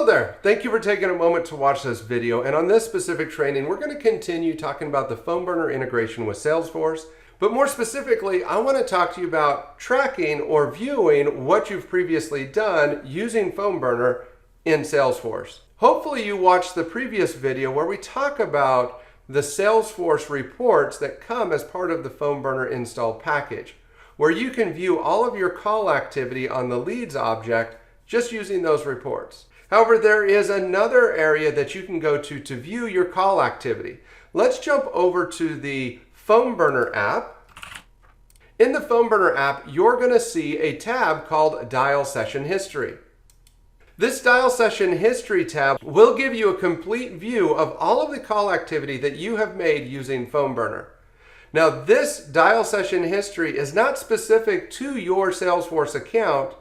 there, thank you for taking a moment to watch this video. And on this specific training, we're going to continue talking about the PhoneBurner integration with Salesforce. But more specifically, I want to talk to you about tracking or viewing what you've previously done using PhoneBurner in Salesforce. Hopefully you watched the previous video where we talk about the Salesforce reports that come as part of the PhoneBurner install package, where you can view all of your call activity on the leads object just using those reports. However, there is another area that you can go to view your call activity. Let's jump over to the PhoneBurner app. In the PhoneBurner app, you're going to see a tab called Dial Session History. This Dial Session History tab will give you a complete view of all of the call activity that you have made using PhoneBurner. Now, this Dial Session History is not specific to your Salesforce account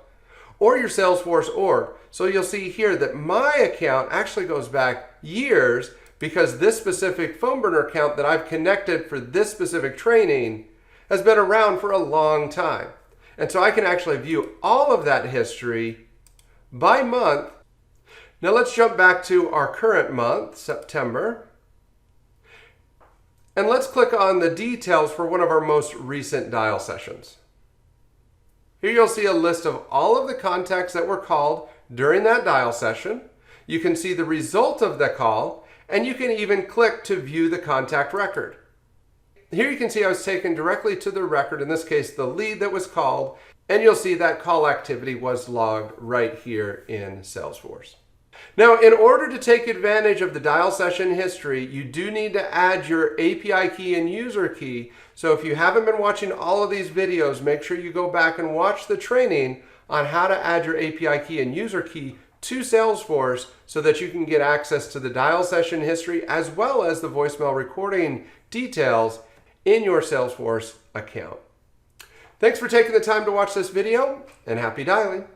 or your Salesforce org. So you'll see here that my account actually goes back years because this specific PhoneBurner account that I've connected for this specific training has been around for a long time. And so I can actually view all of that history by month. Now let's jump back to our current month, September. And let's click on the details for one of our most recent dial sessions. Here you'll see a list of all of the contacts that were called during that dial session. You can see the result of the call, and you can even click to view the contact record. Here you can see I was taken directly to the record, in this case the lead that was called, and you'll see that call activity was logged right here in Salesforce. Now, in order to take advantage of the dial session history, you do need to add your API key and user key. So if you haven't been watching all of these videos, make sure you go back and watch the training on how to add your API key and user key to Salesforce so that you can get access to the dial session history as well as the voicemail recording details in your Salesforce account. Thanks for taking the time to watch this video, and happy dialing.